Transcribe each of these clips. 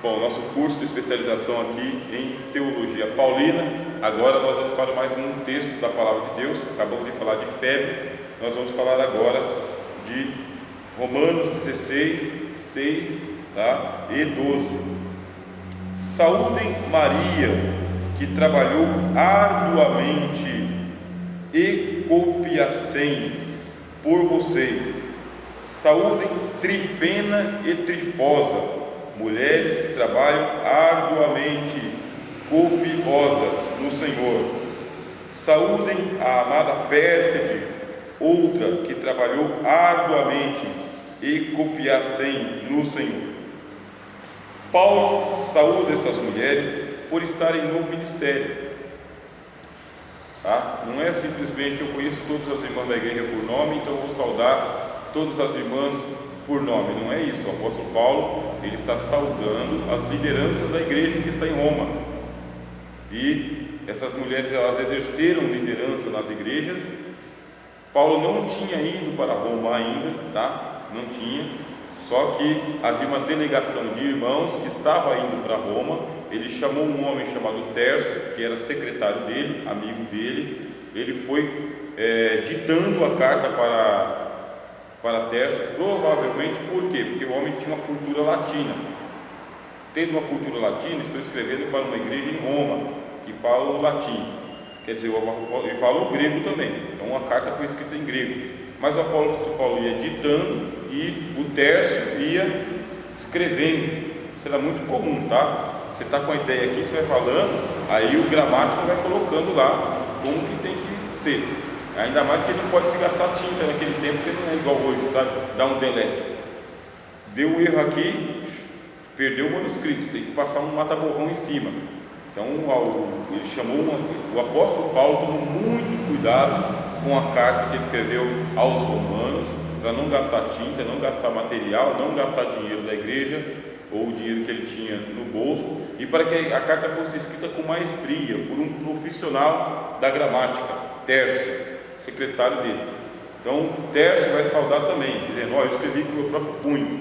Bom, nosso curso de especialização aqui em Teologia Paulina. Agora nós vamos para mais um texto da Palavra de Deus. Acabamos de falar de febre, nós vamos falar agora de Romanos 16, 6 e 12. Saúdem Maria, que trabalhou arduamente e copiacem por vocês. Saúdem Trifena e Trifosa, mulheres que trabalham arduamente, copiosas no Senhor. Saúdem a amada Pérside, outra que trabalhou arduamente e copiacem no Senhor. Paulo saúda essas mulheres por estarem no ministério. Não é simplesmente eu conheço todas as irmãs da igreja por nome, então vou saudar todas as irmãs por nome. Não é isso. O apóstolo Paulo, ele está saudando as lideranças da igreja que está em Roma, e essas mulheres, elas exerceram liderança nas igrejas. Paulo não tinha ido para Roma ainda, não tinha, só que havia uma delegação de irmãos que estava indo para Roma. Ele chamou um homem chamado Tércio, que era secretário dele, amigo dele. Ele foi ditando a carta para Tércio, provavelmente por quê? Porque o homem tinha uma cultura latina. Tendo uma cultura latina, estou escrevendo para uma igreja em Roma que fala o latim, quer dizer, ele fala o grego também, então a carta foi escrita em grego, mas o apóstolo Paulo ia ditando e o Tércio ia escrevendo. Isso era muito comum, Você está com a ideia aqui, você vai falando, aí o gramático vai colocando lá como que tem que ser. Ainda mais que ele não pode se gastar tinta naquele tempo, porque não é igual hoje, dá um delete. Deu um erro aqui, perdeu o manuscrito, tem que passar um mata-borrão em cima. Então ele chamou, o apóstolo Paulo tomou muito cuidado com a carta que ele escreveu aos romanos, para não gastar tinta, não gastar material, não gastar dinheiro da igreja, ou o dinheiro que ele tinha no bolso, e para que a carta fosse escrita com maestria, por um profissional da gramática, Tércio, secretário dele. Então Tércio vai saudar também, dizendo: eu escrevi com o meu próprio punho,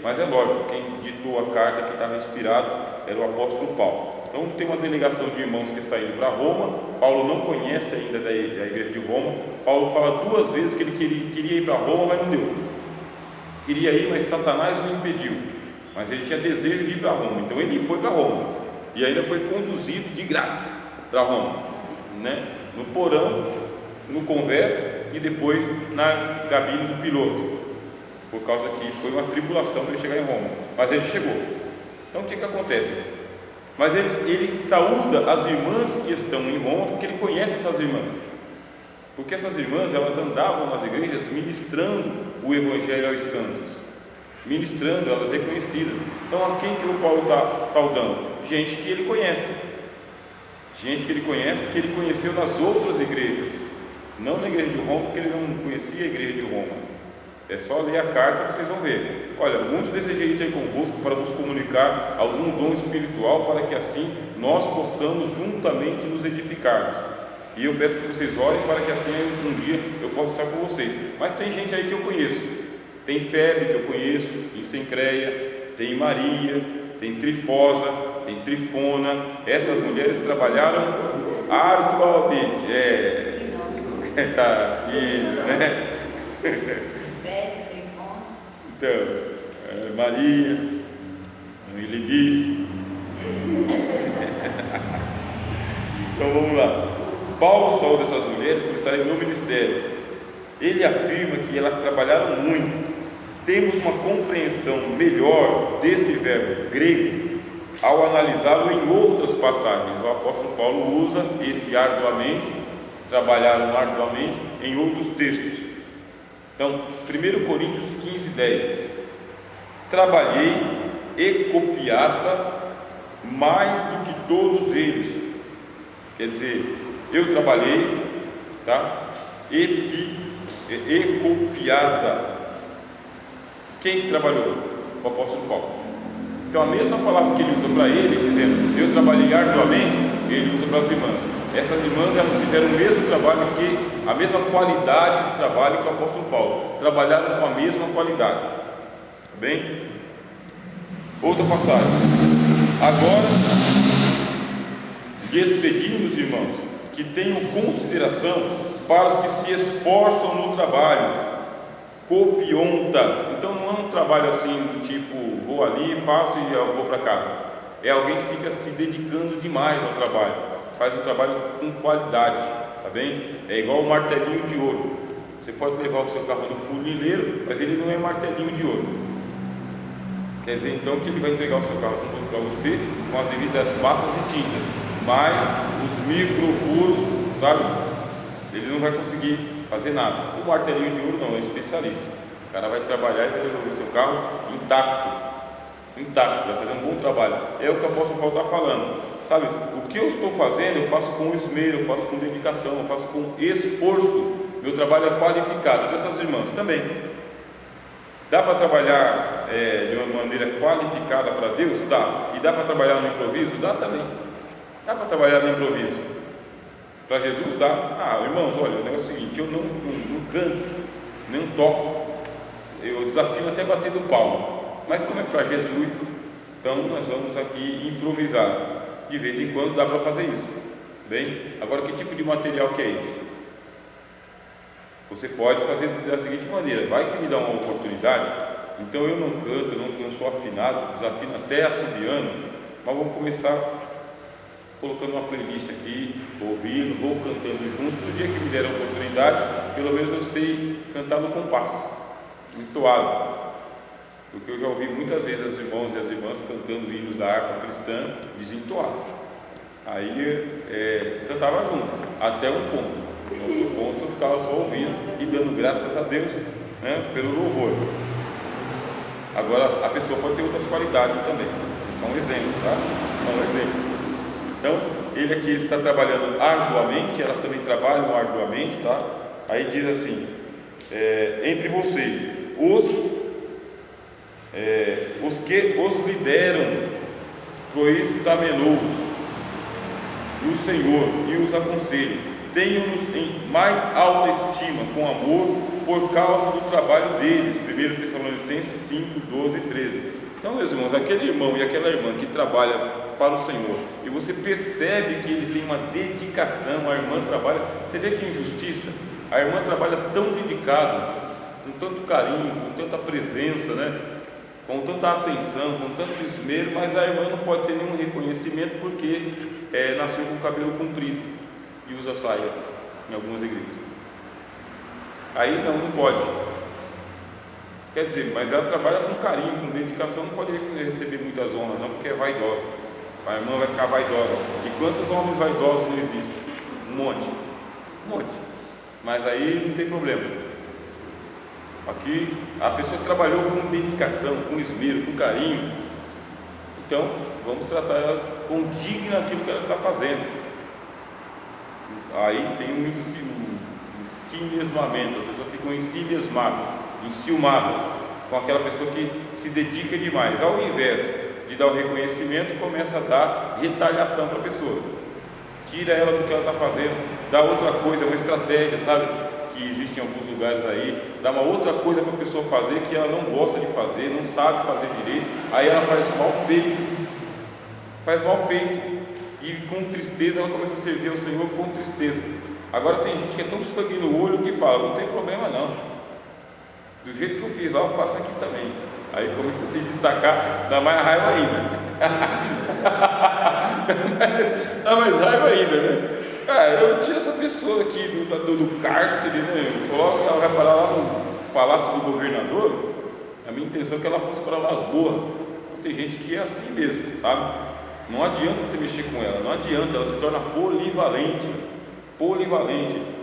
mas é lógico, quem ditou a carta que estava inspirado era o apóstolo Paulo. Então tem uma delegação de irmãos que está indo para Roma. Paulo não conhece ainda a igreja de Roma. Paulo fala 2 vezes que ele queria ir para Roma, mas não deu. Queria ir, mas Satanás o impediu. Mas ele tinha desejo de ir para Roma, então ele foi para Roma, e ainda foi conduzido de grátis para Roma, no porão, no convés, e depois na cabine do piloto, por causa que foi uma tribulação para ele chegar em Roma, mas ele chegou. Então o que acontece? Mas ele saúda as irmãs que estão em Roma, porque ele conhece essas irmãs, porque essas irmãs, elas andavam nas igrejas ministrando o evangelho aos santos, ministrando, elas reconhecidas. Então a quem que o Paulo está saudando? Gente que ele conhece, que ele conheceu nas outras igrejas, não na igreja de Roma, porque ele não conhecia a igreja de Roma. É só ler a carta que vocês vão ver. Olha, muito desejei ter convosco para vos comunicar algum dom espiritual, para que assim nós possamos juntamente nos edificarmos. E eu peço que vocês orem para que assim um dia eu possa estar com vocês. Mas tem gente aí que eu conheço. Tem Febre, que eu conheço, em Sencreia, tem Maria, tem Trifosa, tem Trifona. Essas mulheres trabalharam arduamente. Então, Maria, ele diz. Então vamos lá. Paulo saúda essas mulheres por estarem no ministério. Ele afirma que elas trabalharam muito. Temos uma compreensão melhor desse verbo grego ao analisá-lo em outras passagens. O apóstolo Paulo usa esse arduamente, trabalharam arduamente, em outros textos. Então, 1 Coríntios 15, 10: trabalhei e copiaça mais do que todos eles. Quer dizer, eu trabalhei, e copiasa. Quem que trabalhou? O apóstolo Paulo. Então a mesma palavra que ele usa para ele, dizendo eu trabalhei arduamente, ele usa para as irmãs. Essas irmãs, elas fizeram o mesmo trabalho, a mesma qualidade de trabalho que o apóstolo Paulo. Trabalharam com a mesma qualidade. Tá bem? Outra passagem. Agora lhes pedimos, irmãos, que tenham consideração para os que se esforçam no trabalho, copiontas. Então não é um trabalho assim do tipo, vou ali, faço e eu vou para casa. É alguém que fica se dedicando demais ao trabalho, faz um trabalho com qualidade, tá bem? É igual o martelinho de ouro. Você pode levar o seu carro no funileiro, mas ele não é martelinho de ouro. Quer dizer então que ele vai entregar o seu carro para você com as devidas massas e tintas, mas os microfuros, sabe? Ele não vai conseguir fazer nada. O martelinho de ouro não, é especialista. O cara vai trabalhar e vai devolver o seu carro intacto, vai fazer um bom trabalho. É o que o apóstolo Paulo está falando, sabe? O que eu estou fazendo, eu faço com esmero, eu faço com dedicação, eu faço com esforço. Meu trabalho é qualificado. Dessas irmãs também. Dá para trabalhar de uma maneira qualificada para Deus? Dá. E dá para trabalhar no improviso? Dá também. Dá para trabalhar no improviso. Para Jesus dá. Irmãos, olha, o negócio é o seguinte: eu não canto, nem toco, eu desafio até bater do palmo. Mas como é para Jesus, então nós vamos aqui improvisar. De vez em quando dá para fazer isso. Bem, agora que tipo de material que é esse? Você pode fazer da seguinte maneira: vai que me dá uma oportunidade, então eu não canto, eu não sou afinado, desafino até assobiando, mas vou começar colocando uma playlist aqui, ouvindo, vou cantando junto. No dia que me der a oportunidade, pelo menos eu sei cantar no compasso, entoado, porque eu já ouvi muitas vezes os irmãos e as irmãs cantando hinos da harpa cristã desentoados. Aí cantava junto, até um ponto. No outro ponto eu ficava só ouvindo e dando graças a Deus, né, pelo louvor. Agora a pessoa pode ter outras qualidades também. Isso é um exemplo, tá? Isso é um exemplo. Então ele aqui está trabalhando arduamente, elas também trabalham arduamente, tá? Aí diz assim: entre vocês, os que os lideram proestamenou no Senhor e os aconselham, tenham-nos em mais alta estima, com amor, por causa do trabalho deles. 1 Tessalonicenses 5, 12 e 13. Então, meus irmãos, aquele irmão e aquela irmã que trabalha para o Senhor, e você percebe que ele tem uma dedicação, a irmã trabalha, você vê que injustiça, a irmã trabalha tão dedicada, com tanto carinho, com tanta presença, né? Com tanta atenção, com tanto esmero, mas a irmã não pode ter nenhum reconhecimento porque nasceu com o cabelo comprido e usa saia em algumas igrejas. Aí não pode. Quer dizer, mas ela trabalha com carinho, com dedicação, não pode receber muitas honras não, porque é vaidosa. A irmã vai ficar vaidosa. E quantos homens vaidosos não existem? Um monte. Mas aí não tem problema. Aqui a pessoa trabalhou com dedicação, com esmero, com carinho. Então vamos tratar ela com digna aquilo que ela está fazendo. Aí tem um ensimismamento, as pessoas ficam ensimismadas, enciumadas com aquela pessoa que se dedica demais. Ao invés de dar o reconhecimento, começa a dar retaliação para a pessoa, tira ela do que ela está fazendo, dá outra coisa, uma estratégia, sabe? Que existe em alguns lugares aí, dá uma outra coisa para a pessoa fazer que ela não gosta de fazer, não sabe fazer direito, aí ela faz mal feito, e com tristeza ela começa a servir ao Senhor com tristeza. Agora tem gente que é tão sangue no olho que fala: não tem problema não, do jeito que eu fiz lá eu faço aqui também. Aí começa a se destacar, dá mais raiva ainda. Dá mais raiva ainda, né? Eu tiro essa pessoa aqui do cárcere, né? Coloco, ela vai parar lá no palácio do governador. A minha intenção é que ela fosse para Las Boas. Tem gente que é assim mesmo, sabe? Não adianta você mexer com ela, não adianta, ela se torna polivalente,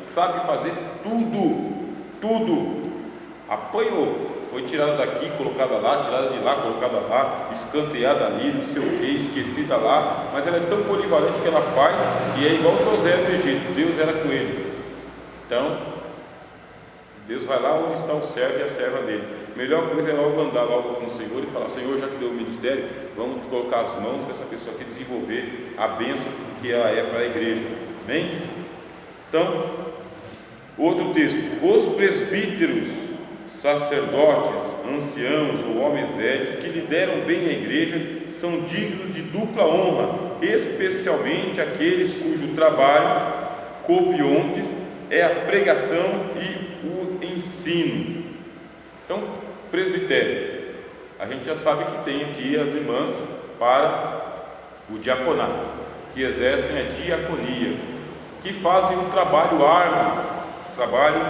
sabe fazer tudo. Apanhou, foi tirada daqui, colocada lá, tirada de lá, colocada lá, escanteada ali, não sei o que, esquecida lá, mas ela é tão polivalente que ela faz, e é igual José no Egito, Deus era com ele. Então Deus vai lá onde está o servo e a serva dele. Melhor coisa é logo andar logo com o Senhor e falar: Senhor, já que deu o ministério, vamos colocar as mãos para essa pessoa aqui desenvolver a bênção que ela é para a igreja. Amém? Então, outro texto: os presbíteros, sacerdotes, anciãos ou homens velhos que lideram bem a igreja são dignos de dupla honra, especialmente aqueles cujo trabalho copiontes é a pregação e o ensino. Então, presbitério, a gente já sabe que tem aqui as irmãs para o diaconato, que exercem a diaconia, que fazem um trabalho árduo, trabalho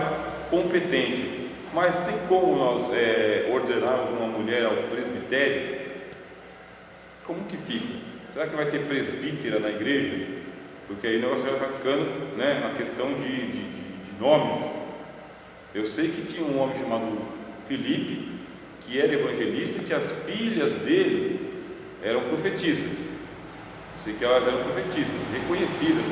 competente. Mas tem como nós ordenarmos uma mulher ao presbitério? Como que fica? Será que vai ter presbítera na igreja? Porque aí o negócio já vai ficando, uma questão de nomes. Eu sei que tinha um homem chamado Filipe, que era evangelista, e que as filhas dele eram profetisas. Eu sei que elas eram profetisas, reconhecidas,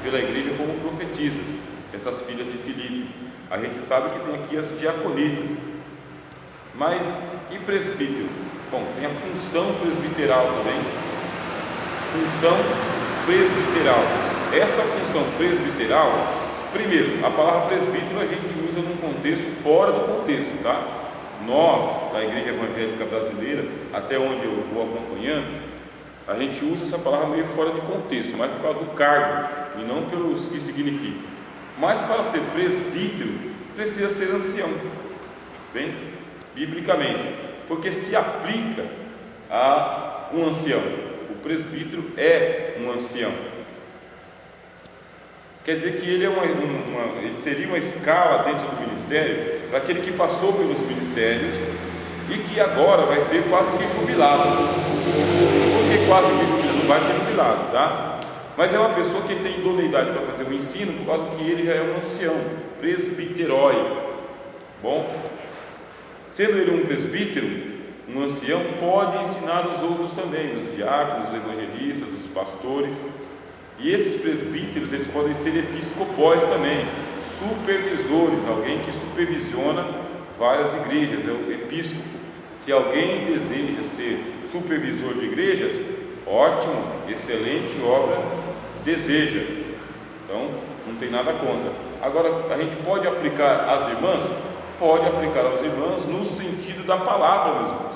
pela igreja como profetisas, essas filhas de Filipe. A gente sabe que tem aqui as diaconitas. Mas e presbítero? Bom, tem a função presbiteral também. Função presbiteral. Esta função presbiteral, primeiro, a palavra presbítero a gente usa num contexto fora do contexto, Nós, da Igreja Evangélica Brasileira, até onde eu vou acompanhando, a gente usa essa palavra meio fora de contexto, mais por causa do cargo e não pelo que significa. Mas para ser presbítero, precisa ser ancião, bem, biblicamente, porque se aplica a um ancião. O presbítero é um ancião. Quer dizer que ele ele seria uma escala dentro do ministério para aquele que passou pelos ministérios e que agora vai ser quase que jubilado. Por que quase que jubilado? Não vai ser jubilado, Mas é uma pessoa que tem idoneidade para fazer o ensino, por causa que ele já é um ancião, presbiterói. Bom, sendo ele um presbítero, um ancião, pode ensinar os outros também, os diáconos, os evangelistas, os pastores. E esses presbíteros, eles podem ser episcopóis também, supervisores, alguém que supervisiona várias igrejas, é o episcopo. Se alguém deseja ser supervisor de igrejas, ótimo, excelente obra, deseja. Então, não tem nada contra. Agora, a gente pode aplicar às irmãs? Pode aplicar às irmãs no sentido da palavra, meus irmãos.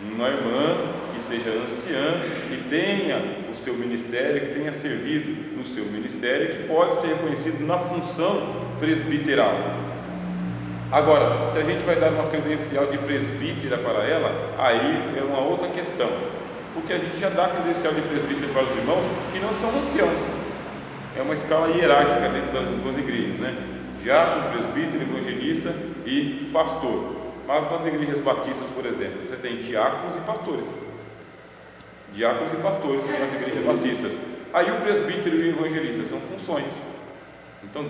Uma irmã que seja anciã, que tenha o seu ministério, que tenha servido no seu ministério, que pode ser reconhecido na função presbiteral. Agora, se a gente vai dar uma credencial de presbítera para ela, aí é uma outra questão, porque a gente já dá credencial de presbítero para os irmãos que não são anciãos. É uma escala hierárquica dentro das igrejas, diácono, presbítero, evangelista e pastor. Mas nas igrejas batistas, por exemplo, você tem diáconos e pastores. Diáconos e pastores nas igrejas batistas. Aí o presbítero e o evangelista são funções. Então,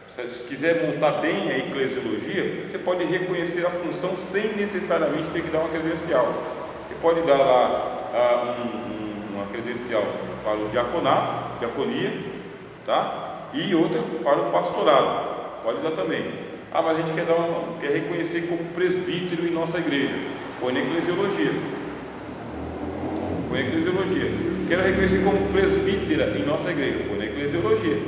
se quiser montar bem a eclesiologia, você pode reconhecer a função sem necessariamente ter que dar uma credencial. Você pode dar lá uma credencial para o diaconato, diaconia, e outra para o pastorado. Pode dar também. Mas a gente quer reconhecer como presbítero em nossa igreja. Põe na eclesiologia. Quero reconhecer como presbítera em nossa igreja. Põe na eclesiologia.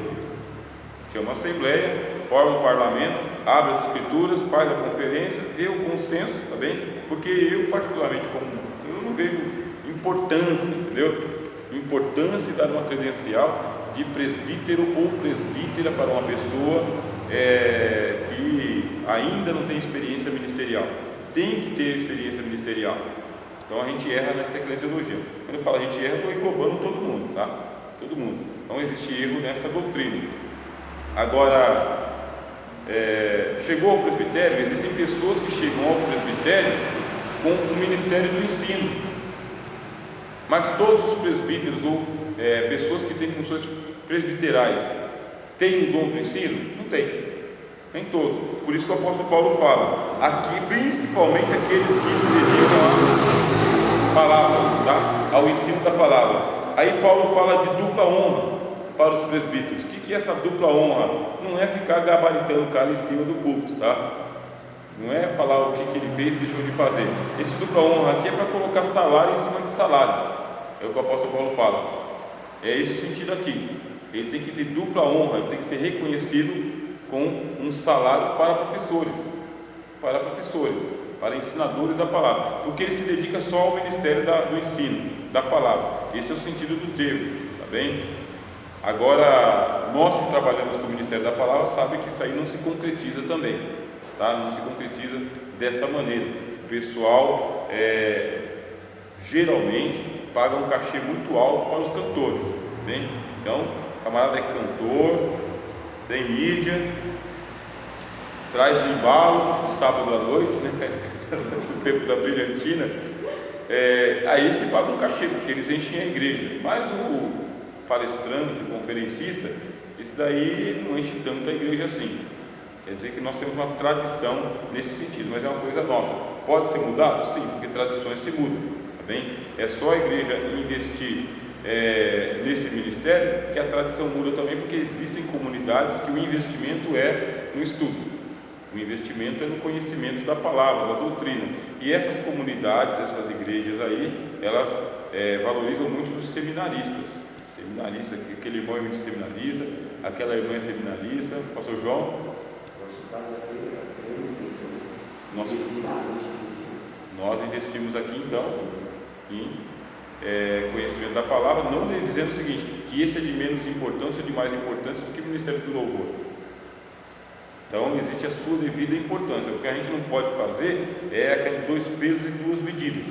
Chama a assembleia, forma o parlamento, abre as escrituras, faz a conferência, vê o consenso, Porque eu, particularmente, eu não vejo importância, Importância de dar uma credencial de presbítero ou presbítera para uma pessoa que ainda não tem experiência ministerial. Tem que ter experiência ministerial. Então a gente erra nessa eclesiologia. Quando eu falo a gente erra, eu estou englobando todo mundo, Todo mundo. Não existe erro nessa doutrina. Agora, chegou ao presbitério, existem pessoas que chegam ao presbitério com o ministério do ensino. Mas todos os presbíteros ou pessoas que têm funções presbiterais têm um dom do ensino? Não tem. Nem todos. Por isso que o apóstolo Paulo fala, aqui principalmente aqueles que se dedicam à palavra, ao ensino da palavra. Aí Paulo fala de dupla honra para os presbíteros. O que é essa dupla honra? Não é ficar gabaritando o cara em cima do púlpito, Não é falar o que ele fez e deixou de fazer. Esse dupla honra aqui é para colocar salário em cima de salário. É o que o apóstolo Paulo fala. É esse o sentido aqui. Ele tem que ter dupla honra, ele tem que ser reconhecido com um salário para professores. para professores, para ensinadores da palavra, porque ele se dedica só ao ministério do ensino da palavra. Esse é o sentido do termo, tá bem? Agora, nós que trabalhamos com o ministério da palavra sabem que isso aí não se concretiza também, tá? Não se concretiza dessa maneira. O pessoal geralmente paga um cachê muito alto para os cantores, tá bem? Então, o camarada é cantor, tem mídia, traz o embalo de sábado à noite, né? No tempo da brilhantina, aí se paga um cachê, porque eles enchem a igreja. Mas o palestrante, o conferencista, esse daí não enche tanto a igreja assim. Quer dizer que nós temos uma tradição nesse sentido, mas é uma coisa nossa. Pode ser mudado? Sim, porque tradições se mudam, tá bem? É só a igreja investir nesse ministério que a tradição muda também, porque existem comunidades que o investimento é no estudo. O investimento é no conhecimento da palavra, da doutrina. E essas comunidades, essas igrejas aí, elas valorizam muito os seminaristas. Seminarista, aquele irmão é muito seminarista, aquela irmã é seminarista. Pastor João? Nós investimos aqui então em conhecimento da palavra, não dizendo o seguinte, que esse é de menos importância ou de mais importância do que o ministério do louvor. Então existe a sua devida importância. O que a gente não pode fazer é aqueles 2 pesos e 2 medidas.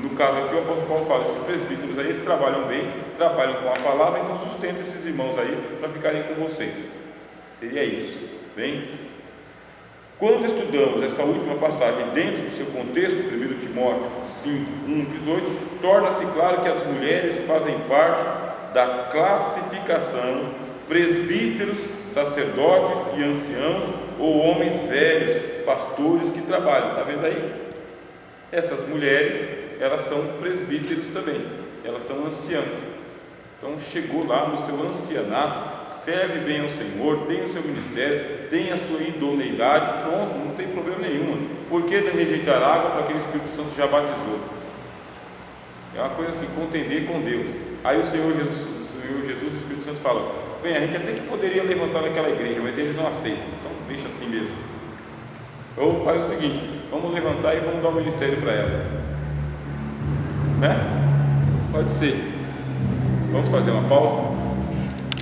No caso aqui o apóstolo Paulo fala, esses presbíteros aí, eles trabalham bem, trabalham com a palavra, então sustenta esses irmãos aí para ficarem com vocês. Seria isso, bem? Quando estudamos esta última passagem dentro do seu contexto, 1 Timóteo 5, 1, 18, torna-se claro que as mulheres fazem parte da classificação presbíteros, sacerdotes e anciãos, ou homens velhos, pastores que trabalham. Está vendo aí? Essas mulheres, elas são presbíteros também, elas são anciãs. Então chegou lá no seu ancianato, serve bem ao Senhor, tem o seu ministério, tem a sua idoneidade, pronto, não tem problema nenhum. Por que não rejeitar água para quem o Espírito Santo já batizou? É uma coisa assim, contender com Deus. Aí o Senhor Jesus, o Espírito Santo fala, bem, a gente até que poderia levantar naquela igreja, mas eles não aceitam, então deixa assim mesmo. Ou faz o seguinte, vamos levantar e vamos dar um ministério para ela, né? Pode ser. Vamos fazer uma pausa.